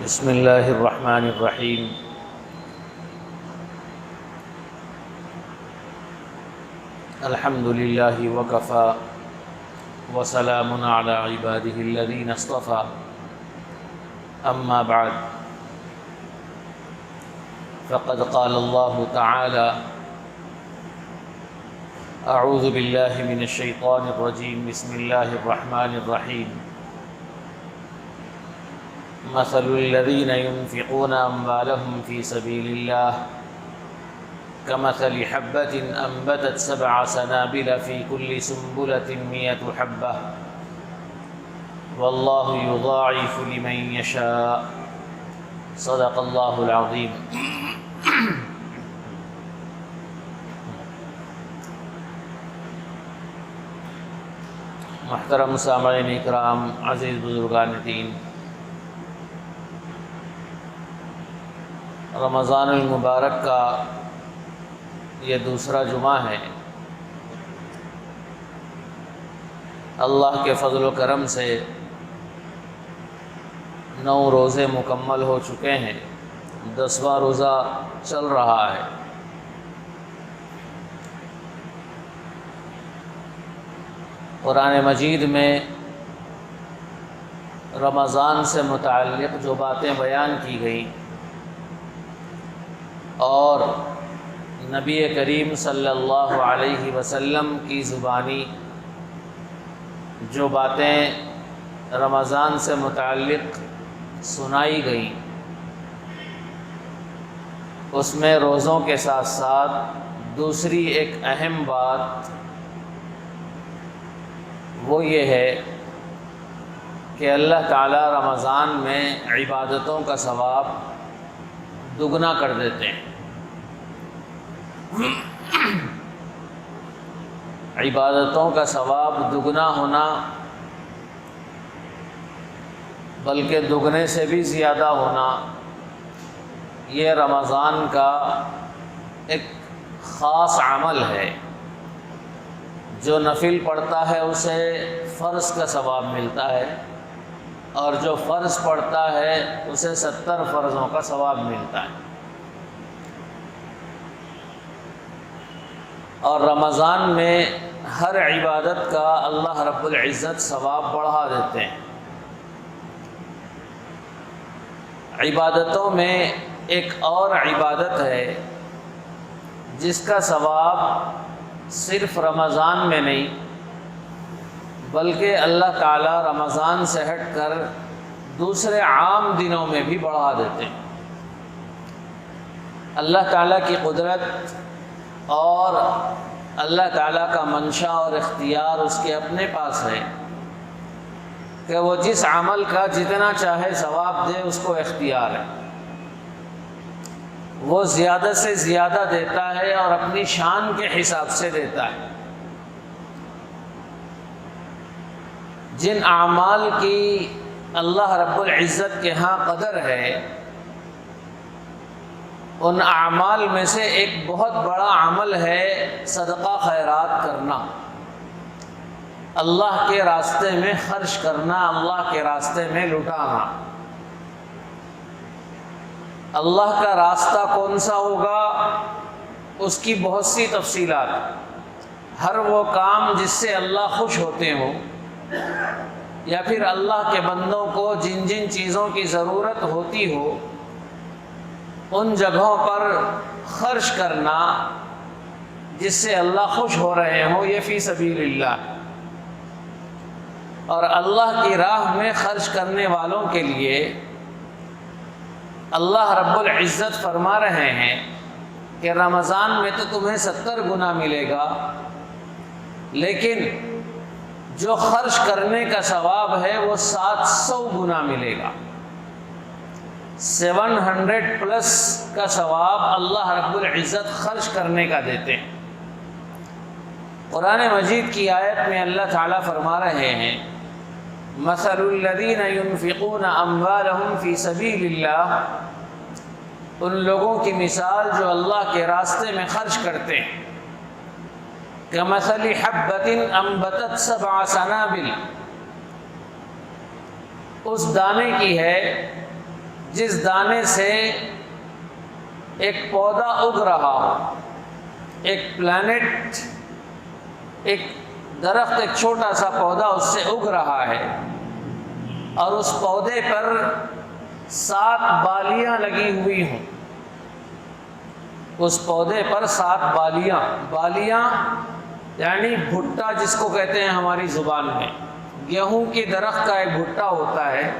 بسم اللہ الرحمن الرحیم۔ الحمد للہ وکفی وسلام علی عبادہ الذین اصطفی، اما بعد فقد قال اللہ تعالی اعوذ باللہ من الشیطان الرجیم، بسم اللہ الرحمن الرحیم۔ مثل الذین ينفقون اموالهم في سبیل اللہ كمثل حبة أنبتت 7 سنابل في كل سنبلة 100 حبة والله يضاعف لمن يشاء، صدق اللہ العظیم۔ محترم سامعین اکرام، عزیز بزرگان دین، رمضان المبارک کا یہ دوسرا جمعہ ہے۔ اللہ کے فضل و کرم سے 9 روزے مکمل ہو چکے ہیں، 10واں روزہ چل رہا ہے۔ قرآن مجید میں رمضان سے متعلق جو باتیں بیان کی گئیں اور نبی کریم صلی اللہ علیہ وسلم کی زبانی جو باتیں رمضان سے متعلق سنائی گئیں، اس میں روزوں کے ساتھ ساتھ دوسری ایک اہم بات وہ یہ ہے کہ اللہ تعالیٰ رمضان میں عبادتوں کا ثواب دگنا کر دیتے ہیں۔ عبادتوں کا ثواب دگنا ہونا، بلکہ دگنے سے بھی زیادہ ہونا، یہ رمضان کا ایک خاص عمل ہے۔ جو نفل پڑھتا ہے اسے فرض کا ثواب ملتا ہے، اور جو فرض پڑھتا ہے اسے 70 فرضوں کا ثواب ملتا ہے۔ اور رمضان میں ہر عبادت کا اللہ رب العزت ثواب بڑھا دیتے ہیں۔ عبادتوں میں ایک اور عبادت ہے جس کا ثواب صرف رمضان میں نہیں بلکہ اللہ تعالیٰ رمضان سے ہٹ کر دوسرے عام دنوں میں بھی بڑھا دیتے ہیں۔ اللہ تعالیٰ کی قدرت اور اللہ تعالیٰ کا منشا اور اختیار اس کے اپنے پاس ہے کہ وہ جس عمل کا جتنا چاہے ثواب دے، اس کو اختیار ہے۔ وہ زیادہ سے زیادہ دیتا ہے اور اپنی شان کے حساب سے دیتا ہے۔ جن اعمال کی اللہ رب العزت کے ہاں قدر ہے، ان اعمال میں سے ایک بہت بڑا عمل ہے صدقہ خیرات کرنا، اللہ کے راستے میں خرچ کرنا، اللہ کے راستے میں لٹانا۔ اللہ کا راستہ کون سا ہوگا، اس کی بہت سی تفصیلات۔ ہر وہ کام جس سے اللہ خوش ہوتے ہوں، یا پھر اللہ کے بندوں کو جن جن چیزوں کی ضرورت ہوتی ہو، ان جگہوں پر خرچ کرنا جس سے اللہ خوش ہو رہے ہوں، یہ فی سبیل اللہ۔ اور اللہ کی راہ میں خرچ کرنے والوں کے لیے اللہ رب العزت فرما رہے ہیں کہ رمضان میں تو تمہیں 70 گنا ملے گا، لیکن جو خرچ کرنے کا ثواب ہے وہ 700 گنا ملے گا۔ 700+ کا ثواب اللہ رب العزت خرچ کرنے کا دیتے ہیں۔ قرآن مجید کی آیت میں اللہ تعالیٰ فرما رہے ہیں، مثل الذین ينفقون اموالهم فی سبیل اللہ، ان لوگوں کی مثال جو اللہ کے راستے میں خرچ کرتے ہیں، كمثل حبة انبتت 7 سنابل، اس دانے کی ہے جس دانے سے ایک پودا اگ رہا ہو، ایک پلانٹ، ایک درخت، ایک چھوٹا سا پودا اس سے اگ رہا ہے، اور اس پودے پر 7 بالیاں لگی ہوئی ہوں، اس پودے پر 7 بالیاں یعنی بھٹا جس کو کہتے ہیں ہماری زبان میں۔ گیہوں کے درخت کا ایک بھٹا ہوتا ہے،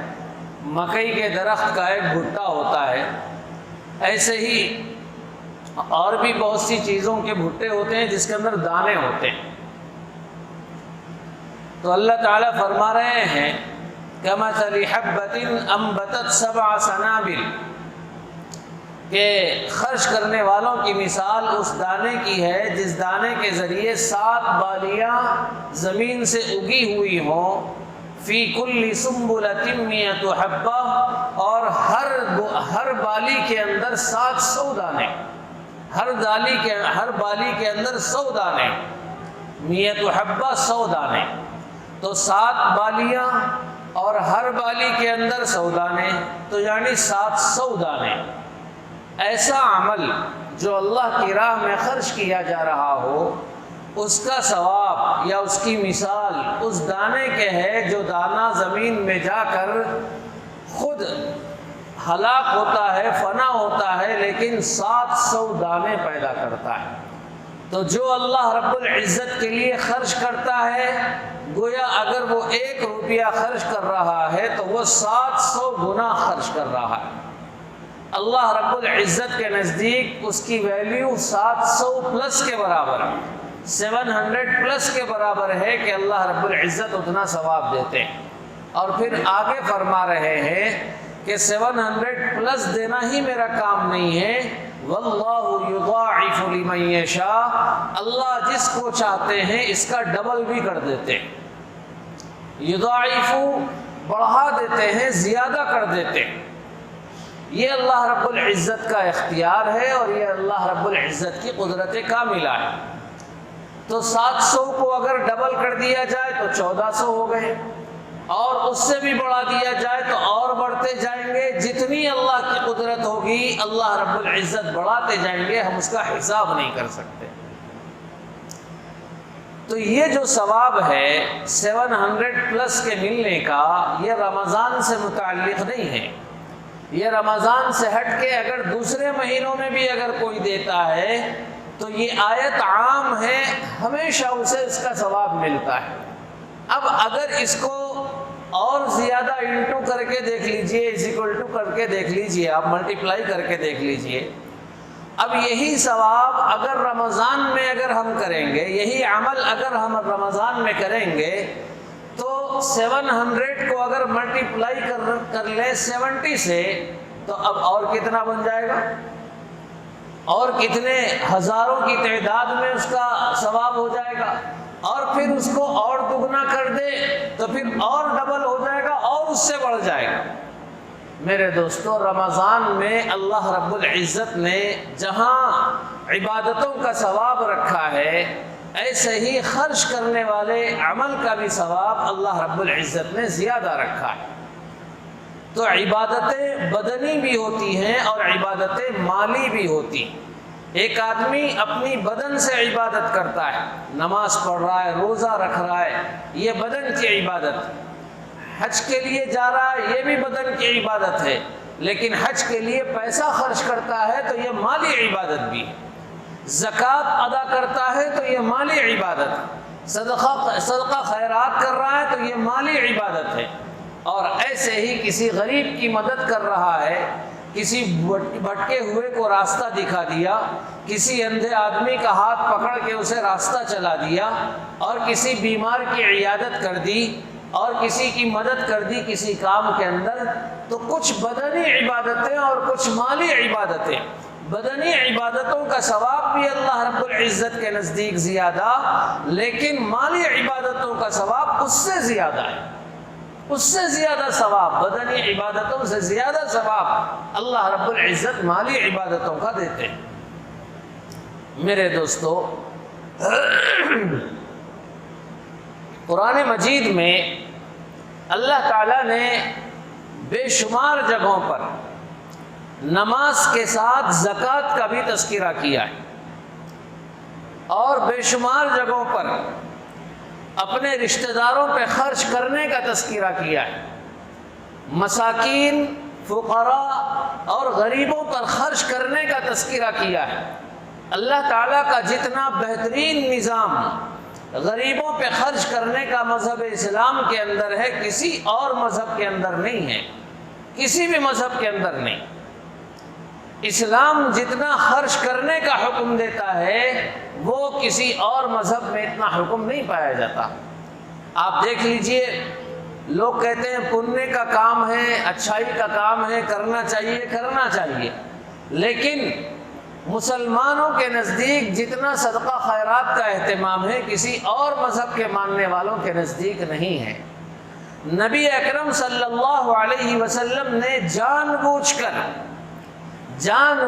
مکئی کے درخت کا ایک بھٹا ہوتا ہے، ایسے ہی اور بھی بہت سی چیزوں کے بھٹے ہوتے ہیں جس کے اندر دانے ہوتے ہیں۔ تو اللہ تعالیٰ فرما رہے ہیں کَمَثَلِ حَبَّةٍ أَنبَتَتْ 7 سَنَابِلَ، کہ خرچ کرنے والوں کی مثال اس دانے کی ہے جس دانے کے ذریعے 7 بالیاں زمین سے اگی ہوئی ہوں، فی کل سنبلۃ 100 حبہ، اور ہر بالی کے اندر 700 دانے، ہر بالی کے اندر 100 دانے، 100 حبہ 100 دانے، تو 7 بالیاں اور ہر بالی کے اندر 100 دانے، تو یعنی 700 دانے۔ ایسا عمل جو اللہ کی راہ میں خرچ کیا جا رہا ہو، اس کا ثواب یا اس کی مثال اس دانے کے ہے جو دانہ زمین میں جا کر خود ہلاک ہوتا ہے، فنا ہوتا ہے، لیکن 700 دانے پیدا کرتا ہے۔ تو جو اللہ رب العزت کے لیے خرچ کرتا ہے، گویا اگر وہ 1 روپیہ خرچ کر رہا ہے تو وہ 700 گنا خرچ کر رہا ہے۔ اللہ رب العزت کے نزدیک اس کی ویلیو 700 پلس کے برابر ہے، 700 پلس کے برابر ہے کہ اللہ رب العزت اتنا ثواب دیتے ہیں۔ اور پھر آگے فرما رہے ہیں کہ 700 پلس دینا ہی میرا کام نہیں ہے، واللہ یضاعف لمن یشاء، اللہ جس کو چاہتے ہیں اس کا ڈبل بھی کر دیتے ہیں۔ یضاعف بڑھا دیتے ہیں، زیادہ کر دیتے ہیں۔ یہ اللہ رب العزت کا اختیار ہے اور یہ اللہ رب العزت کی قدرت کاملہ ہے۔ تو 700 کو اگر ڈبل کر دیا جائے تو 1400 ہو گئے، اور اس سے بھی بڑھا دیا جائے تو اور بڑھتے جائیں گے۔ جتنی اللہ کی قدرت ہوگی اللہ رب العزت بڑھاتے جائیں گے، ہم اس کا حساب نہیں کر سکتے۔ تو یہ جو ثواب ہے 700 پلس کے ملنے کا، یہ رمضان سے متعلق نہیں ہے۔ یہ رمضان سے ہٹ کے اگر دوسرے مہینوں میں بھی اگر کوئی دیتا ہے تو یہ آیت عام ہے، ہمیشہ اسے اس کا ثواب ملتا ہے۔ اب اگر اس کو اور زیادہ انٹو کر کے دیکھ لیجئے، = کر کے دیکھ لیجئے، آپ ملٹیپلائی کر کے دیکھ لیجئے، اب یہی ثواب اگر رمضان میں اگر ہم کریں گے، یہی عمل اگر ہم رمضان میں کریں گے تو 700 کو اگر ملٹیپلائی کر لیں 70 سے، تو اب اور کتنا بن جائے گا؟ اور کتنے ہزاروں کی تعداد میں اس کا ثواب ہو جائے گا، اور پھر اس کو اور دگنا کر دے تو پھر اور ڈبل ہو جائے گا اور اس سے بڑھ جائے گا۔ میرے دوستو، رمضان میں اللہ رب العزت نے جہاں عبادتوں کا ثواب رکھا ہے، ایسے ہی خرچ کرنے والے عمل کا بھی ثواب اللہ رب العزت نے زیادہ رکھا ہے۔ تو عبادتیں بدنی بھی ہوتی ہیں اور عبادتیں مالی بھی ہوتی ہیں۔ ایک آدمی اپنی بدن سے عبادت کرتا ہے، نماز پڑھ رہا ہے، روزہ رکھ رہا ہے، یہ بدن کی عبادت ہے۔ حج کے لیے جا رہا ہے، یہ بھی بدن کی عبادت ہے، لیکن حج کے لیے پیسہ خرچ کرتا ہے تو یہ مالی عبادت بھی ہے۔ زکوٰۃ ادا کرتا ہے تو یہ مالی عبادت ہے، صدقہ خیرات کر رہا ہے تو یہ مالی عبادت ہے۔ اور ایسے ہی کسی غریب کی مدد کر رہا ہے، کسی بھٹکے ہوئے کو راستہ دکھا دیا، کسی اندھے آدمی کا ہاتھ پکڑ کے اسے راستہ چلا دیا، اور کسی بیمار کی عیادت کر دی، اور کسی کی مدد کر دی کسی کام کے اندر، تو کچھ بدنی عبادتیں اور کچھ مالی عبادتیں۔ بدنی عبادتوں کا ثواب بھی اللہ رب العزت کے نزدیک زیادہ، لیکن مالی عبادتوں کا ثواب اس سے زیادہ ہے، اس سے زیادہ ثواب، بدنی عبادتوں سے زیادہ ثواب اللہ رب العزت مالی عبادتوں کا دیتے ہیں۔ میرے دوستو، قرآن مجید میں اللہ تعالیٰ نے بے شمار جگہوں پر نماز کے ساتھ زکوٰۃ کا بھی تذکرہ کیا ہے، اور بے شمار جگہوں پر اپنے رشتہ داروں پہ خرچ کرنے کا تذکرہ کیا ہے، مساکین، فقراء اور غریبوں پر خرچ کرنے کا تذکرہ کیا ہے۔ اللہ تعالیٰ کا جتنا بہترین نظام غریبوں پہ خرچ کرنے کا مذہب اسلام کے اندر ہے، کسی اور مذہب کے اندر نہیں ہے، کسی بھی مذہب کے اندر نہیں۔ اسلام جتنا خرچ کرنے کا حکم دیتا ہے وہ کسی اور مذہب میں اتنا حکم نہیں پایا جاتا۔ آپ دیکھ لیجئے، لوگ کہتے ہیں پنیہ کا کام ہے، اچھائی کا کام ہے، کرنا چاہیے، لیکن مسلمانوں کے نزدیک جتنا صدقہ خیرات کا اہتمام ہے کسی اور مذہب کے ماننے والوں کے نزدیک نہیں ہے۔ نبی اکرم صلی اللہ علیہ وسلم نے جان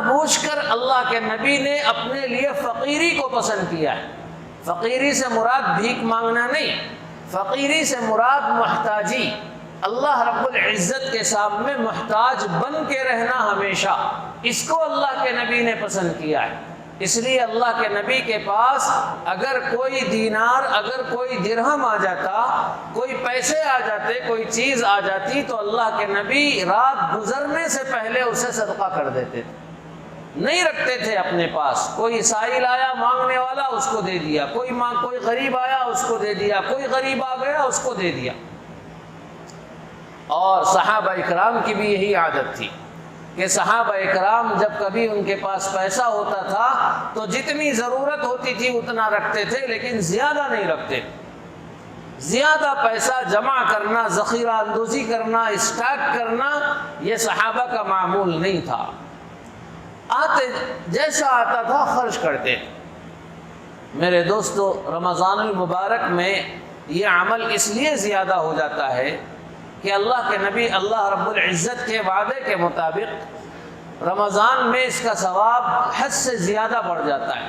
بوجھ کر اللہ کے نبی نے اپنے لیے فقیری کو پسند کیا ہے۔ فقیری سے مراد بھیک مانگنا نہیں، فقیری سے مراد محتاجی، اللہ رب العزت کے سامنے محتاج بن کے رہنا ہمیشہ، اس کو اللہ کے نبی نے پسند کیا ہے۔ اس لیے اللہ کے نبی کے پاس اگر کوئی دینار، اگر کوئی درہم آ جاتا، کوئی پیسے آ جاتے، کوئی چیز آ جاتی، تو اللہ کے نبی رات گزرنے سے پہلے اسے صدقہ کر دیتے تھے، نہیں رکھتے تھے اپنے پاس۔ کوئی سائل آیا مانگنے والا، اس کو دے دیا، کوئی غریب آیا اس کو دے دیا، کوئی غریب آ گیا اس کو دے دیا۔ اور صحابہ اکرام کی بھی یہی عادت تھی کہ صحابہ اکرام جب کبھی ان کے پاس پیسہ ہوتا تھا تو جتنی ضرورت ہوتی تھی اتنا رکھتے تھے، لیکن زیادہ نہیں رکھتے۔ زیادہ پیسہ جمع کرنا، ذخیرہ اندوزی کرنا، اسٹاک کرنا، یہ صحابہ کا معمول نہیں تھا۔ جیسا آتا تھا خرچ کرتے۔ میرے دوستو، رمضان المبارک میں یہ عمل اس لیے زیادہ ہو جاتا ہے کہ اللہ کے نبی اللہ رب العزت کے وعدے کے مطابق رمضان میں اس کا ثواب حد سے زیادہ بڑھ جاتا ہے۔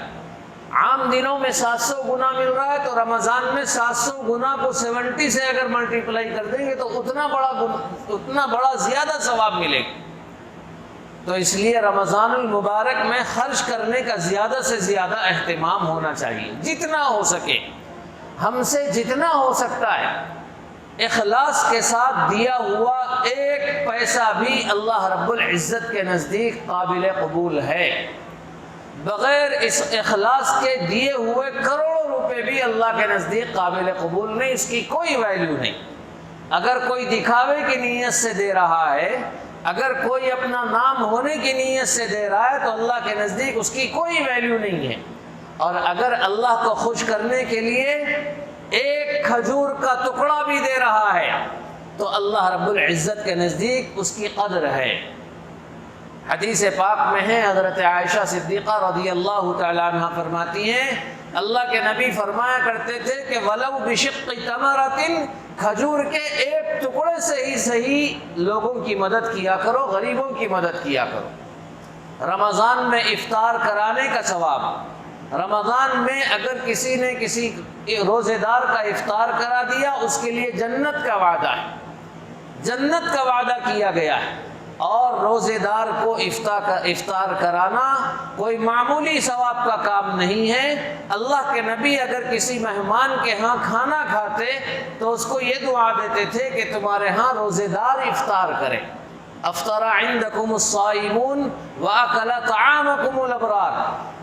عام دنوں میں 700 گنا مل رہا ہے تو رمضان میں 700 گنا کو 70 سے اگر ملٹیپلائی کر دیں گے تو اتنا بڑا زیادہ ثواب ملے گا۔ تو اس لیے رمضان المبارک میں خرچ کرنے کا زیادہ سے زیادہ اہتمام ہونا چاہیے، جتنا ہو سکے، ہم سے جتنا ہو سکتا ہے۔ اخلاص کے ساتھ دیا ہوا ایک پیسہ بھی اللہ رب العزت کے نزدیک قابل قبول ہے۔ بغیر اس اخلاص کے دیے ہوئے کروڑوں روپے بھی اللہ کے نزدیک قابل قبول نہیں، اس کی کوئی ویلیو نہیں۔ اگر کوئی دکھاوے کی نیت سے دے رہا ہے، اگر کوئی اپنا نام ہونے کی نیت سے دے رہا ہے تو اللہ کے نزدیک اس کی کوئی ویلیو نہیں ہے۔ اور اگر اللہ کو خوش کرنے کے لیے ایک کھجور کا ٹکڑا بھی دے رہا ہے تو اللہ رب العزت کے نزدیک اس کی قدر ہے۔ حدیث پاک میں ہے، حضرت عائشہ صدیقہ رضی اللہ تعالی عنہ فرماتی ہیں، اللہ کے نبی فرمایا کرتے تھے کہ وَلَوْ بِشِقِّ تَمَرَةٍ، کھجور کے ایک ٹکڑے سے ہی صحیح لوگوں کی مدد کیا کرو، غریبوں کی مدد کیا کرو۔ رمضان میں افطار کرانے کا ثواب، رمضان میں اگر کسی نے کسی روزے دار کا افطار کرا دیا، اس کے لیے جنت کا وعدہ ہے، جنت کا وعدہ کیا گیا ہے۔ اور روزے دار کو افطار کرانا کوئی معمولی ثواب کا کام نہیں ہے۔ اللہ کے نبی اگر کسی مہمان کے ہاں کھانا کھاتے تو اس کو یہ دعا دیتے تھے کہ تمہارے ہاں روزے دار افطار کرے۔ افطر عندکم الصائمون واکل طعامکم الابرار،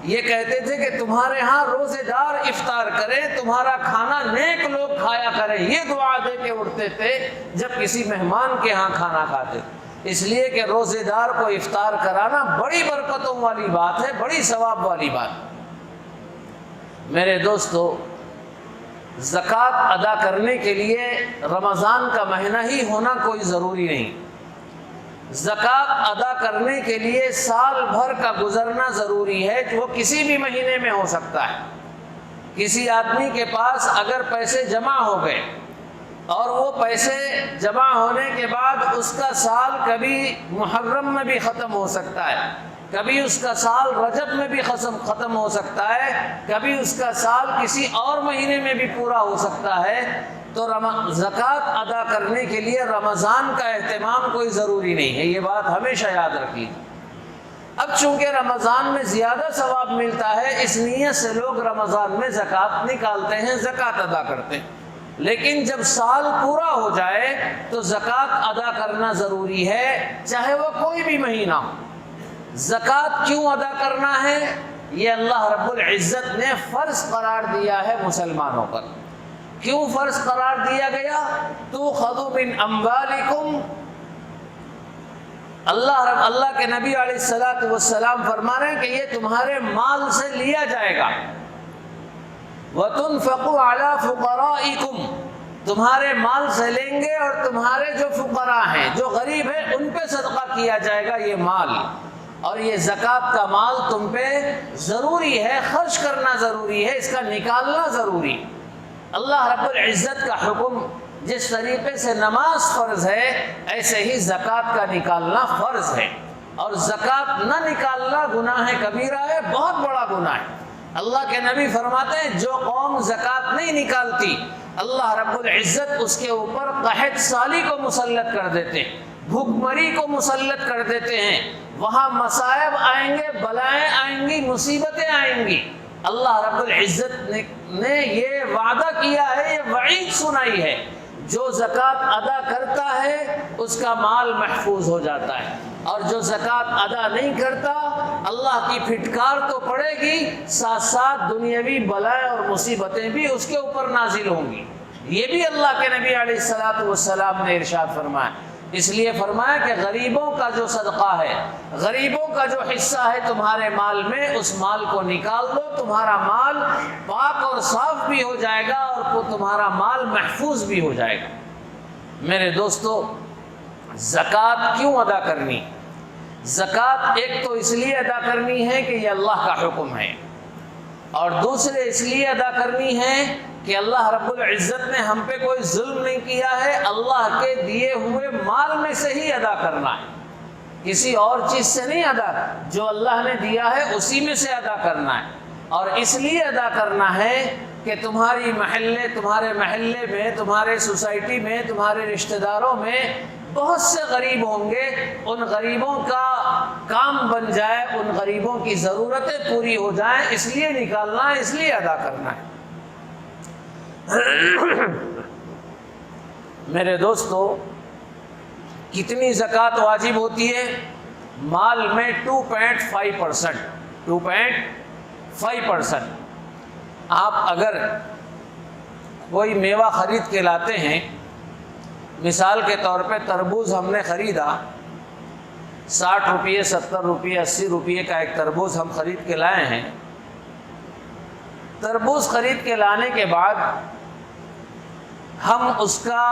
یہ کہتے تھے کہ تمہارے ہاں روزے دار افطار کرے، تمہارا کھانا نیک لوگ کھایا کریں، یہ دعا دے کے اٹھتے تھے جب کسی مہمان کے ہاں کھانا کھاتے، اس لیے کہ روزے دار کو افطار کرانا بڑی برکتوں والی بات ہے، بڑی ثواب والی بات۔ میرے دوستو، زکوٰۃ ادا کرنے کے لیے رمضان کا مہینہ ہی ہونا کوئی ضروری نہیں، زکوٰۃ ادا کرنے کے لیے سال بھر کا گزرنا ضروری ہے، جو کسی بھی مہینے میں ہو سکتا ہے۔ کسی آدمی کے پاس اگر پیسے جمع ہو گئے اور وہ پیسے جمع ہونے کے بعد اس کا سال کبھی محرم میں بھی ختم ہو سکتا ہے، کبھی اس کا سال رجب میں بھی ختم ہو سکتا ہے، کبھی اس کا سال کسی اور مہینے میں بھی پورا ہو سکتا ہے، تو زکوٰۃ ادا کرنے کے لیے رمضان کا اہتمام کوئی ضروری نہیں ہے، یہ بات ہمیشہ یاد رکھیے۔ اب چونکہ رمضان میں زیادہ ثواب ملتا ہے، اس نیت سے لوگ رمضان میں زکوٰۃ نکالتے ہیں، زکوٰۃ ادا کرتے ہیں، لیکن جب سال پورا ہو جائے تو زکوٰۃ ادا کرنا ضروری ہے، چاہے وہ کوئی بھی مہینہ ہو۔ زکوٰۃ کیوں ادا کرنا ہے؟ یہ اللہ رب العزت نے فرض قرار دیا ہے مسلمانوں پر۔ کیوں فرض قرار دیا گیا؟ تُؤْخَذُ مِنْ أَمْوَالِكُمْ، اللہ کے نبی علیہ السلام فرما رہے ہیں کہ یہ تمہارے مال سے لیا جائے گا۔ وَتُنْفَقُ عَلَى فُقَرَائِكُمْ، تمہارے مال سے لیں گے اور تمہارے جو فقراء ہیں، جو غریب ہیں، ان پہ صدقہ کیا جائے گا یہ مال۔ اور یہ زکوٰۃ کا مال تم پہ ضروری ہے، خرچ کرنا ضروری ہے، اس کا نکالنا ضروری۔ اللہ رب العزت کا حکم جس طریقے سے نماز فرض ہے، ایسے ہی زکوٰۃ کا نکالنا فرض ہے، اور زکوٰۃ نہ نکالنا گناہ کبیرہ ہے، بہت بڑا گناہ ہے۔ اللہ کے نبی فرماتے ہیں جو قوم زکوٰۃ نہیں نکالتی، اللہ رب العزت اس کے اوپر قحط سالی کو مسلط کر دیتے ہیں، بھوک مری کو مسلط کر دیتے ہیں، وہاں مصائب آئیں گے، بلائیں آئیں گی، مصیبتیں آئیں گی۔ اللہ رب العزت نے یہ وعدہ کیا ہے، یہ وعید سنائی ہے، جو زکوٰۃ ادا کرتا ہے اس کا مال محفوظ ہو جاتا ہے، اور جو زکوٰۃ ادا نہیں کرتا اللہ کی پھٹکار تو پڑے گی، ساتھ ساتھ دنیاوی بلائیں اور مصیبتیں بھی اس کے اوپر نازل ہوں گی۔ یہ بھی اللہ کے نبی علیہ السلام نے ارشاد فرمایا۔ اس لیے فرمایا کہ غریبوں کا جو صدقہ ہے، غریبوں کا جو حصہ ہے تمہارے مال میں، اس مال کو نکال دو، تمہارا مال پاک اور صاف بھی ہو جائے گا اور تمہارا مال محفوظ بھی ہو جائے گا۔ میرے دوستو، زکوٰۃ کیوں ادا کرنی؟ زکوٰۃ ایک تو اس لیے ادا کرنی ہے کہ یہ اللہ کا حکم ہے، اور دوسرے اس لیے ادا کرنی ہے کہ اللہ رب العزت نے ہم پہ کوئی ظلم نہیں کیا ہے، اللہ کے دیے ہوئے مال میں سے ہی ادا کرنا ہے، کسی اور چیز سے نہیں ادا، جو اللہ نے دیا ہے اسی میں سے ادا کرنا ہے۔ اور اس لیے ادا کرنا ہے کہ تمہارے محلے میں، تمہارے سوسائٹی میں، تمہارے رشتہ داروں میں بہت سے غریب ہوں گے، ان غریبوں کا کام بن جائے، ان غریبوں کی ضرورتیں پوری ہو جائیں، اس لیے نکالنا ہے، اس لیے ادا کرنا ہے۔ میرے دوستو، کتنی زکوٰۃ واجب ہوتی ہے؟ مال میں 2.5%۔ آپ اگر کوئی میوہ خرید کے لاتے ہیں، مثال کے طور پہ تربوز ہم نے خریدا، 60 روپے، 70 روپے، 80 روپے کا ایک تربوز ہم خرید کے لائے ہیں۔ تربوز خرید کے لانے کے بعد ہم اس کا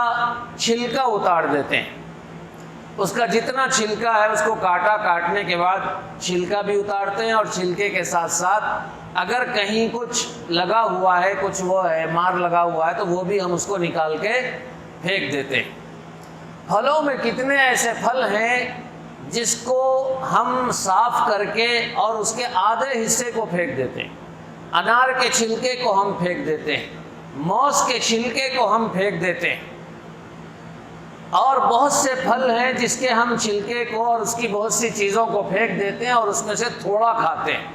چھلکا اتار دیتے ہیں، اس کا جتنا چھلکا ہے اس کو کاٹنے کے بعد چھلکا بھی اتارتے ہیں، اور چھلکے کے ساتھ ساتھ اگر کہیں کچھ لگا ہوا ہے، کچھ وہ ہے مار لگا ہوا ہے، تو وہ بھی ہم اس کو نکال کے پھینک دیتے ہیں۔ پھلوں میں کتنے ایسے پھل ہیں جس کو ہم صاف کر کے اور اس کے آدھے حصے کو پھینک دیتے ہیں۔ انار کے چھلکے کو ہم پھینک دیتے ہیں، موز کے چھلکے کو ہم پھینک دیتے ہیں، اور بہت سے پھل ہیں جس کے ہم چھلکے کو اور اس کی بہت سی چیزوں کو پھینک دیتے ہیں اور اس میں سے تھوڑا کھاتے ہیں۔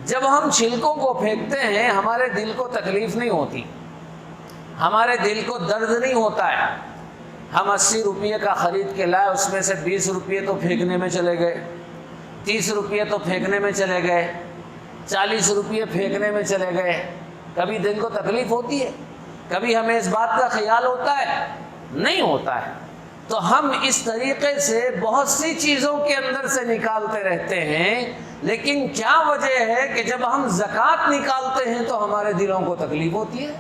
جب ہم چھلکوں کو پھینکتے ہیں ہمارے دل کو تکلیف نہیں ہوتی، ہمارے دل کو درد نہیں ہوتا ہے۔ ہم 80 روپے کا خرید کے لائے، اس میں سے 20 روپے تو پھینکنے میں چلے گئے، 30 روپے تو پھینکنے میں چلے گئے، 40 روپے پھینکنے میں چلے گئے۔ کبھی دل کو تکلیف ہوتی ہے؟ کبھی ہمیں اس بات کا خیال ہوتا ہے؟ نہیں ہوتا ہے۔ تو ہم اس طریقے سے بہت سی چیزوں کے اندر سے نکالتے رہتے ہیں، لیکن کیا وجہ ہے کہ جب ہم زکوٰۃ نکالتے ہیں تو ہمارے دلوں کو تکلیف ہوتی ہے؟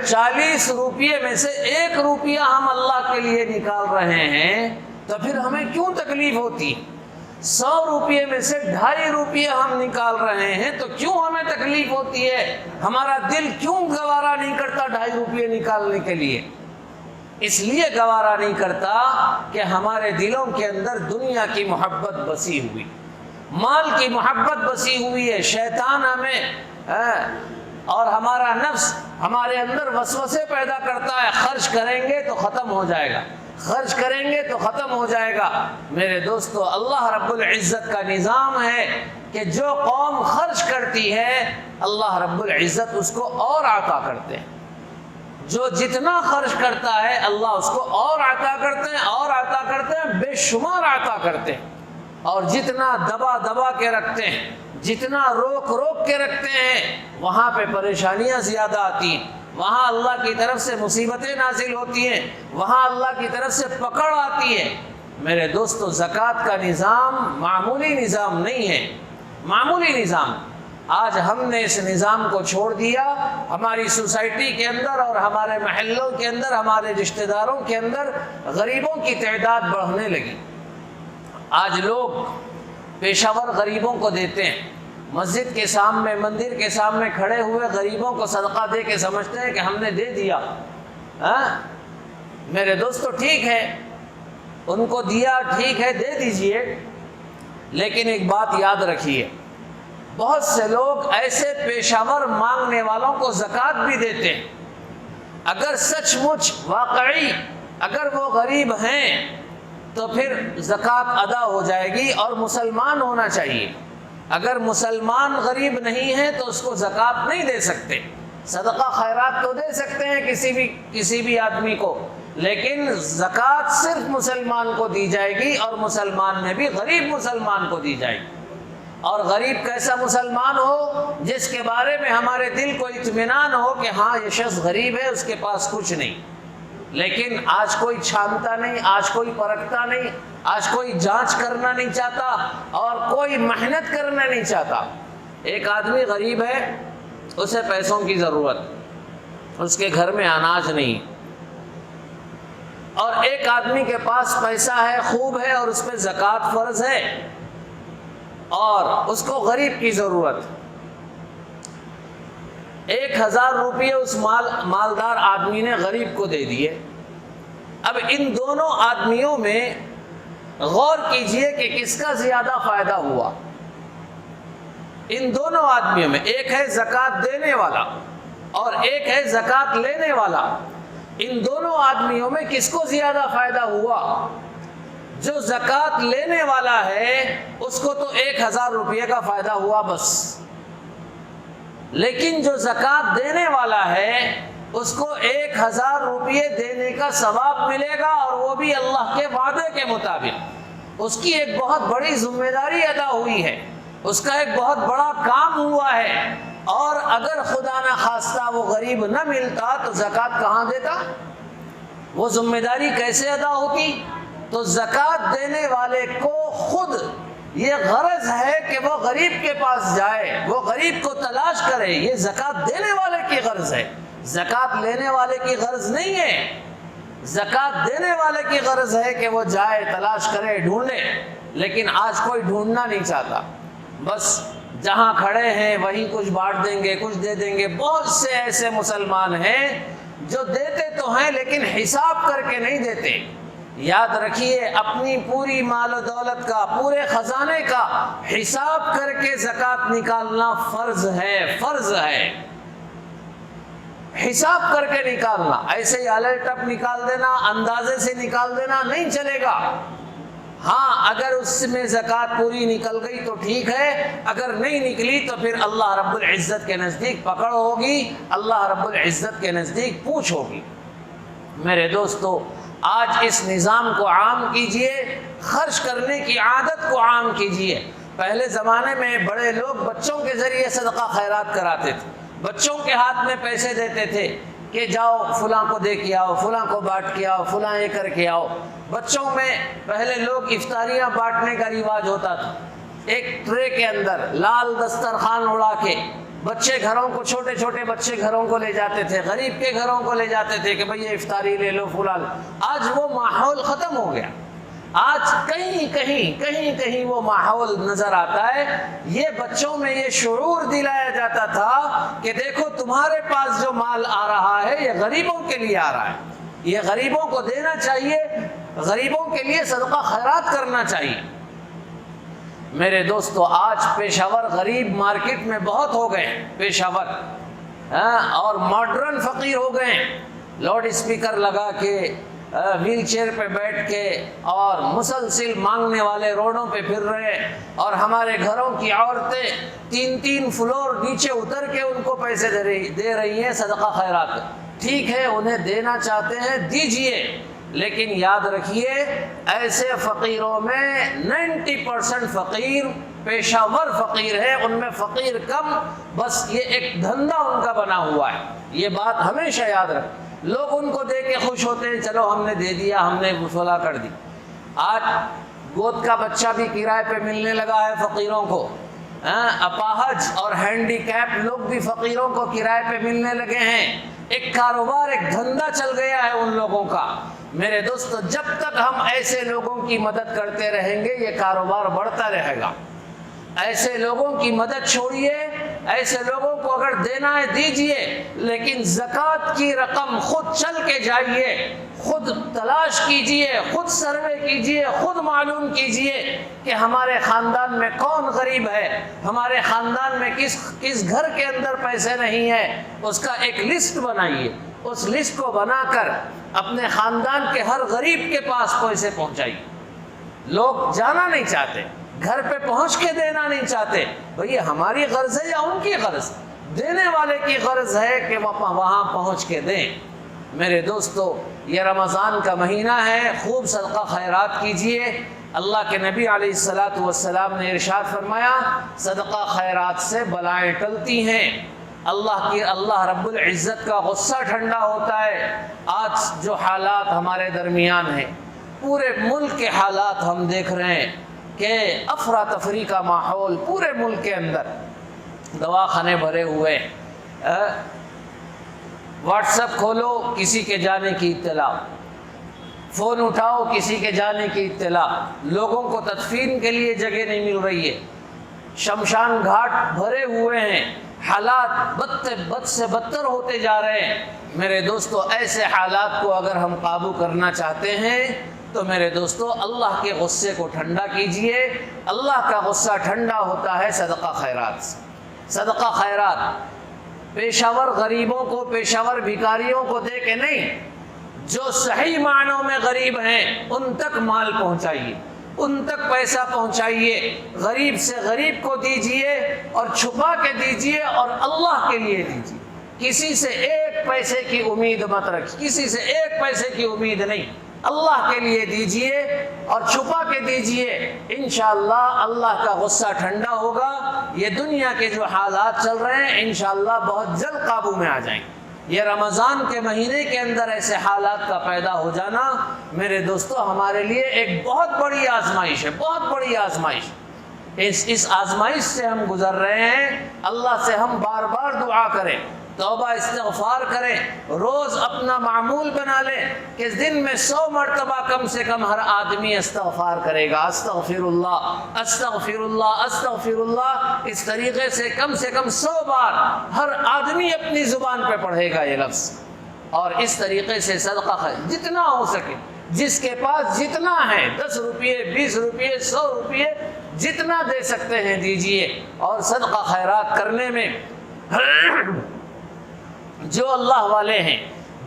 40 روپے میں سے 1 روپیہ ہم اللہ کے لیے نکال رہے ہیں تو پھر ہمیں کیوں تکلیف ہوتی؟ 100 روپے میں سے 2.5 روپے ہم نکال رہے ہیں تو کیوں ہمیں تکلیف ہوتی ہے؟ ہمارا دل کیوں گوارا نہیں کرتا 2.5 روپے نکالنے کے لیے؟ اس لیے گوارا نہیں کرتا کہ ہمارے دلوں کے اندر دنیا کی محبت بسی ہوئی، مال کی محبت بسی ہوئی ہے۔ شیطان ہمیں اور ہمارا نفس ہمارے اندر وسوسے پیدا کرتا ہے، خرچ کریں گے تو ختم ہو جائے گا، خرچ کریں گے تو ختم ہو جائے گا۔ میرے دوستو، اللہ رب العزت کا نظام ہے کہ جو قوم خرچ کرتی ہے اللہ رب العزت اس کو اور عطا کرتے ہیں۔ جو جتنا خرچ کرتا ہے اللہ اس کو اور عطا کرتے ہیں، اور عطا کرتے ہیں، بے شمار عطا کرتے ہیں۔ اور جتنا دبا دبا کے رکھتے ہیں، جتنا روک روک کے رکھتے ہیں، وہاں پہ پریشانیاں زیادہ آتی ہیں، وہاں اللہ کی طرف سے مصیبتیں نازل ہوتی ہیں، وہاں اللہ کی طرف سے پکڑ آتی ہے۔ میرے دوستو، زکوٰۃ کا نظام معمولی نظام نہیں ہے، معمولی نظام۔ آج ہم نے اس نظام کو چھوڑ دیا، ہماری سوسائٹی کے اندر اور ہمارے محلوں کے اندر، ہمارے رشتہ داروں کے اندر غریبوں کی تعداد بڑھنے لگی۔ آج لوگ پیشہ ور غریبوں کو دیتے ہیں، مسجد کے سامنے، مندر کے سامنے کھڑے ہوئے غریبوں کو صدقہ دے کے سمجھتے ہیں کہ ہم نے دے دیا۔ میرے دوستو، ٹھیک ہے، ان کو دیا، ٹھیک ہے، دے دیجئے، لیکن ایک بات یاد رکھیے، بہت سے لوگ ایسے پیشہ ور مانگنے والوں کو زکوٰۃ بھی دیتے ہیں۔ اگر سچ مچ واقعی اگر وہ غریب ہیں تو پھر زکوٰۃ ادا ہو جائے گی، اور مسلمان ہونا چاہیے۔ اگر مسلمان غریب نہیں ہے تو اس کو زکوٰۃ نہیں دے سکتے۔ صدقہ خیرات تو دے سکتے ہیں کسی بھی آدمی کو، لیکن زکوٰۃ صرف مسلمان کو دی جائے گی، اور مسلمان میں بھی غریب مسلمان کو دی جائے گی۔ اور غریب کیسا مسلمان ہو؟ جس کے بارے میں ہمارے دل کو اطمینان ہو کہ ہاں یہ شخص غریب ہے، اس کے پاس کچھ نہیں۔ لیکن آج کوئی چھانتا نہیں، آج کوئی پرکھتا نہیں، آج کوئی جانچ کرنا نہیں چاہتا، اور کوئی محنت کرنا نہیں چاہتا۔ ایک آدمی غریب ہے، اسے پیسوں کی ضرورت، اس کے گھر میں اناج نہیں، اور ایک آدمی کے پاس پیسہ ہے، خوب ہے، اور اس پہ زکوٰۃ فرض ہے، اور اس کو غریب کی ضرورت۔ 1000 روپئے اس مالدار آدمی نے غریب کو دے دیے۔ اب ان دونوں آدمیوں میں غور کیجئے کہ کس کا زیادہ فائدہ ہوا۔ ان دونوں آدمیوں میں ایک ہے زکوٰۃ دینے والا اور ایک ہے زکوٰۃ لینے والا۔ ان دونوں آدمیوں میں کس کو زیادہ فائدہ ہوا؟ جو زکوٰۃ لینے والا ہے اس کو تو 1000 روپئے کا فائدہ ہوا بس، لیکن جو زکوٰۃ دینے والا ہے اس کو 1000 روپئے دینے کا ثواب ملے گا، اور وہ بھی اللہ کے وعدے کے مطابق۔ اس کی ایک بہت بڑی ذمہ داری ادا ہوئی ہے، اس کا ایک بہت بڑا کام ہوا ہے، اور اگر خدا نہ خواستہ وہ غریب نہ ملتا تو زکوٰۃ کہاں دیتا؟ وہ ذمہ داری کیسے ادا ہوتی؟ تو زکوٰۃ دینے والے کو خود یہ غرض ہے کہ وہ غریب کے پاس جائے، وہ غریب کو تلاش کرے۔ یہ زکوٰۃ دینے والے کی غرض ہے، زکوٰۃ لینے والے کی غرض نہیں ہے۔ زکوٰۃ دینے والے کی غرض ہے کہ وہ جائے، تلاش کرے، ڈھونڈے، لیکن آج کوئی ڈھونڈنا نہیں چاہتا۔ بس جہاں کھڑے ہیں وہیں کچھ بانٹ دیں گے، کچھ دے دیں گے۔ بہت سے ایسے مسلمان ہیں جو دیتے تو ہیں لیکن حساب کر کے نہیں دیتے۔ یاد رکھیے، اپنی پوری مال و دولت کا، پورے خزانے کا حساب کر کے زکوٰۃ نکالنا فرض ہے، فرض ہے۔ حساب کر کے نکالنا، ایسے ہی الٹ ٹپ نکال دینا، اندازے سے نکال دینا نہیں چلے گا۔ ہاں، اگر اس میں زکوٰۃ پوری نکل گئی تو ٹھیک ہے، اگر نہیں نکلی تو پھر اللہ رب العزت کے نزدیک پکڑ ہوگی، اللہ رب العزت کے نزدیک پوچھ ہوگی۔ میرے دوستو، آج اس نظام کو عام کیجئے، خرچ کرنے کی عادت کو عام کیجئے۔ پہلے زمانے میں بڑے لوگ بچوں کے ذریعے صدقہ خیرات کراتے تھے، بچوں کے ہاتھ میں پیسے دیتے تھے کہ جاؤ فلاں کو دے کے آؤ، فلاں کو بانٹ کے آؤ، فلاں یہ کر کے آؤ۔ بچوں میں پہلے لوگ افطاریاں بانٹنے کا رواج ہوتا تھا، ایک ٹرے کے اندر لال دسترخوان اڑا کے بچے گھروں کو، چھوٹے چھوٹے بچے گھروں کو لے جاتے تھے، غریب کے گھروں کو لے جاتے تھے کہ بھئی یہ افطاری لے لو فلاں۔ آج وہ ماحول ختم ہو گیا۔ آج کہیں وہ ماحول نظر آتا ہے۔ یہ بچوں میں یہ شعور دلایا جاتا تھا کہ دیکھو تمہارے پاس جو مال آ رہا ہے یہ غریبوں کے لیے آ رہا ہے، یہ غریبوں کو دینا چاہیے، غریبوں کے لیے صدقہ خیرات کرنا چاہیے۔ میرے دوستو، آج پیشہ ور غریب مارکیٹ میں بہت ہو گئے، پیشہ ور اور ماڈرن فقیر ہو گئے۔ لاؤڈ اسپیکر لگا کے ویل چیئر پہ بیٹھ کے اور مسلسل مانگنے والے روڈوں پہ پھر رہے، اور ہمارے گھروں کی عورتیں 3 فلور نیچے اتر کے ان کو پیسے دے رہی ہیں صدقہ خیرات۔ ٹھیک ہے، انہیں دینا چاہتے ہیں دیجئے، لیکن یاد رکھیے ایسے فقیروں میں 90% فقیر پیشہ ور فقیر ہے، ان میں فقیر کم، بس یہ ایک دھندا ان کا بنا ہوا ہے۔ یہ بات ہمیشہ یاد رکھ، لوگ ان کو دے کے خوش ہوتے ہیں، چلو ہم نے دے دیا، ہم نے وصولہ کر دی۔ آج گود کا بچہ بھی کرائے پہ ملنے لگا ہے فقیروں کو، اپاہج اور ہینڈی کیپ لوگ بھی فقیروں کو کرائے پہ ملنے لگے ہیں۔ ایک کاروبار، ایک دھندا چل گیا ہے ان لوگوں کا۔ میرے دوستو، جب تک ہم ایسے لوگوں کی مدد کرتے رہیں گے یہ کاروبار بڑھتا رہے گا۔ ایسے لوگوں کی مدد چھوڑیے، ایسے لوگوں کو اگر دینا ہے دیجئے، لیکن زکوٰۃ کی رقم خود چل کے جائیے، خود تلاش کیجئے، خود سروے کیجئے، خود معلوم کیجئے کہ ہمارے خاندان میں کون غریب ہے، ہمارے خاندان میں کس گھر کے اندر پیسے نہیں ہیں، اس کا ایک لسٹ بنائیے۔ اس لسٹ کو بنا کر اپنے خاندان کے ہر غریب کے پاس پیسے پہنچائیے۔ لوگ جانا نہیں چاہتے، گھر پہ پہنچ کے دینا نہیں چاہتے، بھئی ہماری غرض ہے یا ان کی غرض؟ دینے والے کی غرض ہے کہ وہاں پہنچ کے دیں۔ میرے دوستو، یہ رمضان کا مہینہ ہے، خوب صدقہ خیرات کیجئے۔ اللہ کے نبی علیہ السلام نے ارشاد فرمایا، صدقہ خیرات سے بلائیں ٹلتی ہیں، اللہ رب العزت کا غصہ ٹھنڈا ہوتا ہے۔ آج جو حالات ہمارے درمیان ہیں، پورے ملک کے حالات ہم دیکھ رہے ہیں کہ افراتفری کا ماحول پورے ملک کے اندر، دواخانے بھرے ہوئے، واٹس ایپ کھولو کسی کے جانے کی اطلاع، فون اٹھاؤ کسی کے جانے کی اطلاع، لوگوں کو تدفین کے لیے جگہ نہیں مل رہی ہے، شمشان گھاٹ بھرے ہوئے ہیں، حالات بد سے بدتر ہوتے جا رہے ہیں۔ میرے دوستو، ایسے حالات کو اگر ہم قابو کرنا چاہتے ہیں تو میرے دوستو اللہ کے غصے کو ٹھنڈا کیجئے۔ اللہ کا غصہ ٹھنڈا ہوتا ہے صدقہ خیرات سے۔ صدقہ خیرات پیشہ ور غریبوں کو، پیشہ ور بھکاریوں کو دے کے نہیں، جو صحیح معنوں میں غریب ہیں ان تک مال پہنچائیے، ان تک پیسہ پہنچائیے، غریب سے غریب کو دیجئے اور چھپا کے دیجئے اور اللہ کے لیے دیجئے۔ کسی سے ایک پیسے کی امید مت رکھیے، کسی سے ایک پیسے کی امید نہیں، اللہ کے لیے دیجئے اور چھپا کے دیجئے۔ انشاءاللہ اللہ کا غصہ ٹھنڈا ہوگا، یہ دنیا کے جو حالات چل رہے ہیں انشاءاللہ بہت جلد قابو میں آ جائیں گے۔ یہ رمضان کے مہینے کے اندر ایسے حالات کا پیدا ہو جانا میرے دوستو ہمارے لیے ایک بہت بڑی آزمائش ہے، بہت بڑی آزمائش۔ اس آزمائش سے ہم گزر رہے ہیں، اللہ سے ہم بار بار دعا کریں، توبہ استغفار کریں، روز اپنا معمول بنا لیں کہ دن میں 100 مرتبہ کم سے کم ہر آدمی استغفار کرے گا، استغفر اللہ استغفر اللہ استغفر اللہ۔ اس طریقے سے کم 100 بار ہر آدمی اپنی زبان پہ پڑھے گا یہ لفظ، اور اس طریقے سے صدقہ خیر جتنا ہو سکے، جس کے پاس جتنا ہے، 10 روپے 20 روپے 100 روپے جتنا دے سکتے ہیں دیجئے۔ اور صدقہ خیرات کرنے میں جو اللہ والے ہیں،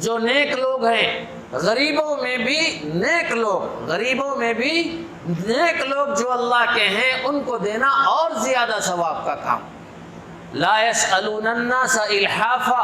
جو نیک لوگ ہیں، غریبوں میں بھی نیک لوگ، غریبوں میں بھی نیک لوگ جو اللہ کے ہیں ان کو دینا اور زیادہ ثواب کا کام۔ لا يسألون الناس الحافا،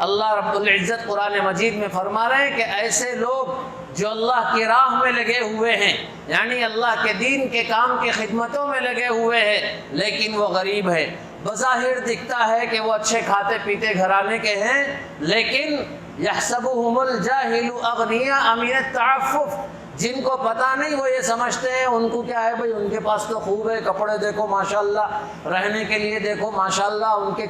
اللہ رب العزت قرآن مجید میں فرما رہے ہیں کہ ایسے لوگ جو اللہ کی راہ میں لگے ہوئے ہیں، یعنی اللہ کے دین کے کام کی خدمتوں میں لگے ہوئے ہیں، لیکن وہ غریب ہے۔ بظاہر دکھتا ہے کہ وہ اچھے کھاتے پیتے گھرانے کے ہیں، لیکن یحسبهم الجاہل اغنیاء من التعفف، جن کو پتہ نہیں وہ یہ سمجھتے ہیں ان کو کیا ہے، بھئی ان کے پاس تو خوب ہے، کپڑے دیکھو ماشاءاللہ، رہنے کے لیے دیکھو ماشاءاللہ، ان کے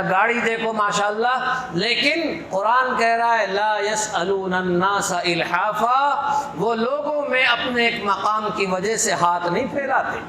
گاڑی دیکھو ماشاءاللہ، لیکن قرآن کہہ رہا ہے لا يسألون الناس الحافا، وہ لوگوں میں اپنے ایک مقام کی وجہ سے ہاتھ نہیں پھیلاتے،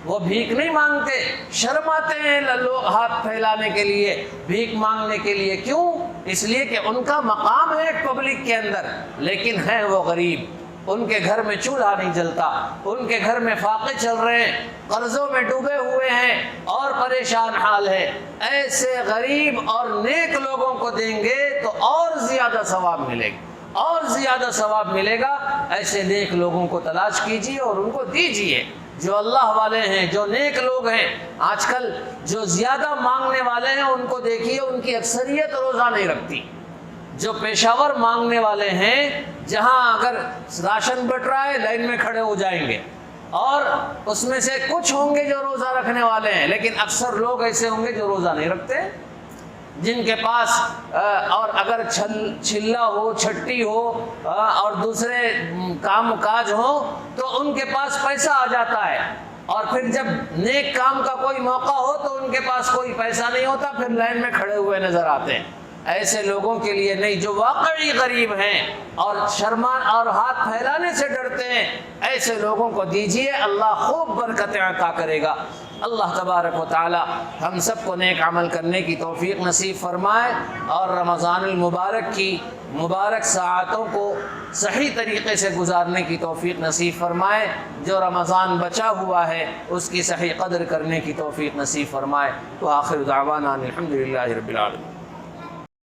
وہ بھیک نہیں مانگتے، شرماتے ہیں لوگ ہاتھ پھیلانے کے لیے، بھیک مانگنے کے لیے۔ کیوں؟ اس لیے کہ ان کا مقام ہے پبلک کے اندر، لیکن ہیں وہ غریب، ان کے گھر میں چولہا نہیں جلتا، ان کے گھر میں فاقے چل رہے ہیں، قرضوں میں ڈوبے ہوئے ہیں اور پریشان حال ہے۔ ایسے غریب اور نیک لوگوں کو دیں گے تو اور زیادہ ثواب ملے گا، اور زیادہ ثواب ملے گا۔ ایسے نیک لوگوں کو تلاش کیجیے اور ان کو دیجیے، جو اللہ والے ہیں، جو نیک لوگ ہیں۔ آج کل جو زیادہ مانگنے والے ہیں ان کو دیکھیے، ان کی اکثریت روزہ نہیں رکھتی۔ جو پیشاور مانگنے والے ہیں، جہاں اگر راشن بٹ رہا ہے لائن میں کھڑے ہو جائیں گے، اور اس میں سے کچھ ہوں گے جو روزہ رکھنے والے ہیں، لیکن اکثر لوگ ایسے ہوں گے جو روزہ نہیں رکھتے، جن کے پاس اور اگر چھلا ہو، چھٹی ہو اور دوسرے کام کاج ہوں تو ان کے پاس پیسہ آ جاتا ہے، اور پھر جب نیک کام کا کوئی موقع ہو تو ان کے پاس کوئی پیسہ نہیں ہوتا، پھر لائن میں کھڑے ہوئے نظر آتے ہیں۔ ایسے لوگوں کے لیے نہیں، جو واقعی غریب ہیں اور شرمان اور ہاتھ پھیلانے سے ڈرتے ہیں، ایسے لوگوں کو دیجیے، اللہ خوب برکتیں عطا کرے گا۔ اللہ تبارک و تعالی ہم سب کو نیک عمل کرنے کی توفیق نصیب فرمائے، اور رمضان المبارک کی مبارک ساعتوں کو صحیح طریقے سے گزارنے کی توفیق نصیب فرمائے۔ جو رمضان بچا ہوا ہے اس کی صحیح قدر کرنے کی توفیق نصیب فرمائے۔ وآخر دعوانا الحمدللہ رب العالمین۔